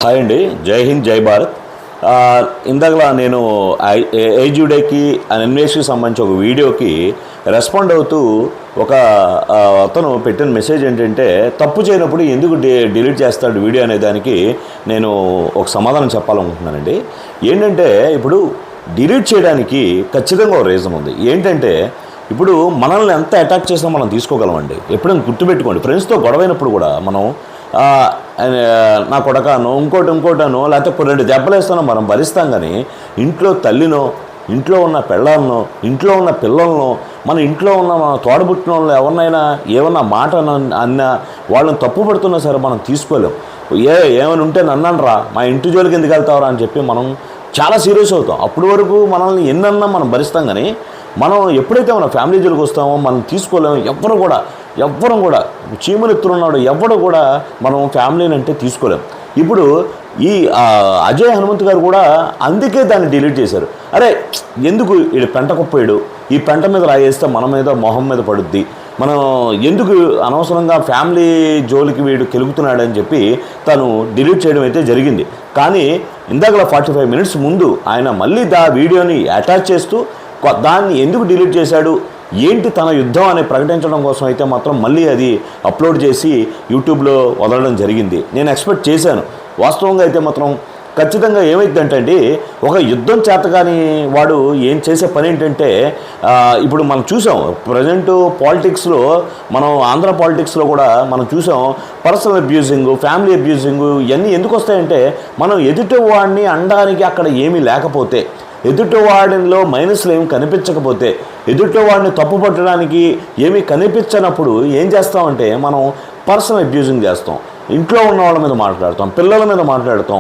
Hi అండి, జై హింద్, జై భారత్. ఇందాకలా నేను ఏజుడేకి ఎన్వేస్కి సంబంధించి ఒక వీడియోకి రెస్పాండ్ అవుతూ ఒక అతను పెట్టిన మెసేజ్ ఏంటంటే, తప్పు చేయనప్పుడు ఎందుకు డిలీట్ చేస్తాడు వీడియో అనే దానికి నేను ఒక సమాధానం చెప్పాలనుకుంటున్నానండి. ఏంటంటే, ఇప్పుడు డిలీట్ చేయడానికి ఖచ్చితంగా ఒక రీజన్ ఉంది. ఏంటంటే, ఇప్పుడు మనల్ని ఎంత అటాక్ చేసినా మనం తీసుకోగలమండి. ఎప్పుడైనా గుర్తుపెట్టుకోండి, ఫ్రెండ్స్తో గొడవైనప్పుడు కూడా మనం నా కొడకానో ఇంకోటనో లేకపోతే 2 దెబ్బలేస్తానో మనం భరిస్తాం. కానీ ఇంట్లో తల్లినో, ఇంట్లో ఉన్న పెళ్ళాన్నో, ఇంట్లో ఉన్న పిల్లలనో, మన ఇంట్లో ఉన్న మన తోడబుట్టిన వాళ్ళు ఎవరినైనా ఏమన్నా మాట అన్నా వాళ్ళని తప్పు పడుతున్నా సరే మనం తీసుకోలేం. ఏమైనా ఉంటే నన్నరా, మా ఇంటి జోలికి ఎందుకు వెళ్తావరా అని చెప్పి మనం చాలా సీరియస్ అవుతాం. అప్పటి వరకు మనల్ని ఎన్నన్నా మనం భరిస్తాం. కానీ మనం ఎప్పుడైతే మన ఫ్యామిలీ జోలికి వస్తామో మనం తీసుకోలేము. ఎవ్వరం కూడా చీమలు ఎత్తులున్నాడు ఎవడు కూడా మనం ఫ్యామిలీని అంటే తీసుకోలేము. ఇప్పుడు ఈ అజయ్ హనుమంత్ గారు కూడా అందుకే దాన్ని డిలీట్ చేశారు. అరే ఎందుకు వీడు పెంట కుప్పేయడు, ఈ పెంట మీద రాయేస్తే మన మీద మొహం మీద పడుద్ది, మనం ఎందుకు అనవసరంగా ఫ్యామిలీ జోలికి వీడు కెలుగుతున్నాడని చెప్పి తను డిలీట్ చేయడం అయితే జరిగింది. కానీ ఇందాకలా 45 మినిట్స్ ముందు ఆయన మళ్ళీ వీడియోని అటాచ్ చేస్తూ దాన్ని ఎందుకు డిలీట్ చేశాడు, ఏంటి తన యుద్ధం అని ప్రకటించడం కోసం అయితే మాత్రం మళ్ళీ అది అప్లోడ్ చేసి యూట్యూబ్లో వదలడం జరిగింది. నేను ఎక్స్పెక్ట్ చేశాను. వాస్తవంగా అయితే మాత్రం ఖచ్చితంగా ఏమైందంటే అండి, ఒక యుద్ధం చేతగాని వాడు ఏం చేసే పని ఏంటంటే, ఇప్పుడు మనం చూసాం ప్రజెంటు పాలిటిక్స్లో, మనం ఆంధ్ర పాలిటిక్స్లో కూడా మనం చూసాం పర్సనల్ అబ్యూజింగ్, ఫ్యామిలీ అబ్యూజింగ్ ఇవన్నీ ఎందుకు వస్తాయంటే, మనం ఎదుటి వాడిని అనడానికి అక్కడ ఏమీ లేకపోతే, ఎదుటివాడిలో మైనస్లు ఏమి కనిపించకపోతే, ఎదుటివాడిని తప్పు పట్టడానికి ఏమీ కనిపించనప్పుడు ఏం చేస్తామంటే మనం పర్సనల్ అబ్యూజింగ్ చేస్తాం. ఇంట్లో ఉన్న వాళ్ళ మీద మాట్లాడతాం, పిల్లల మీద మాట్లాడతాం,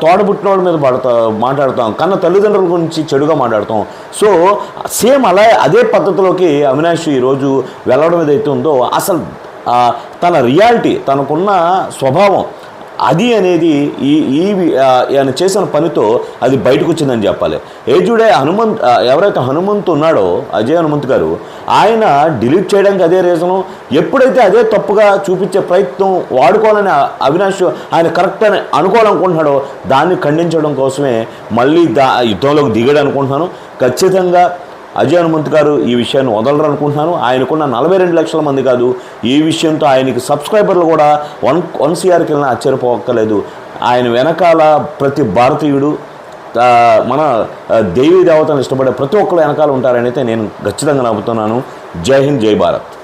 తోడబుట్టిన వాళ్ళ మీద మాట్లాడతాం, కన్న తల్లిదండ్రుల గురించి చెడుగా మాట్లాడతాం. సో సేమ్ అదే పద్ధతిలోకి అవినాష్ ఈరోజు వెళ్ళడం ఏదైతే ఉందో, అసలు తన రియాలిటీ, తనకున్న స్వభావం అది అనేది ఆయన చేసిన పనితో అది బయటకు వచ్చిందని చెప్పాలి. ఏజుడే ఎవరైతే హనుమంత్ ఉన్నాడో, అజయ్ హనుమంత్ గారు, ఆయన డిలీట్ చేయడానికి అదే రీజను. ఎప్పుడైతే అదే తప్పుగా చూపించే ప్రయత్నం వాడుకోవాలని అవినాష్ ఆయన కరెక్ట్ అని అనుకోవాలనుకుంటున్నాడో, దాన్ని ఖండించడం కోసమే మళ్ళీ యుద్ధంలోకి దిగాడు అనుకుంటున్నాను. ఖచ్చితంగా అజయ్ హనుమంత్ గారు ఈ విషయాన్ని వదలరు అనుకుంటున్నాను. ఆయనకున్న 42 లక్షల మంది కాదు, ఈ విషయంతో ఆయనకి సబ్స్క్రైబర్లు కూడా 1 CRకి వెళ్ళినా ఆశ్చర్యపోక్కర్లేదు. ఆయన వెనకాల ప్రతి భారతీయుడు, మన దేవీ దేవతలను ఇష్టపడే ప్రతి ఒక్కరు వెనకాల ఉంటారని అయితే నేను ఖచ్చితంగా నమ్ముతున్నాను. జై హింద్, జై భారత్.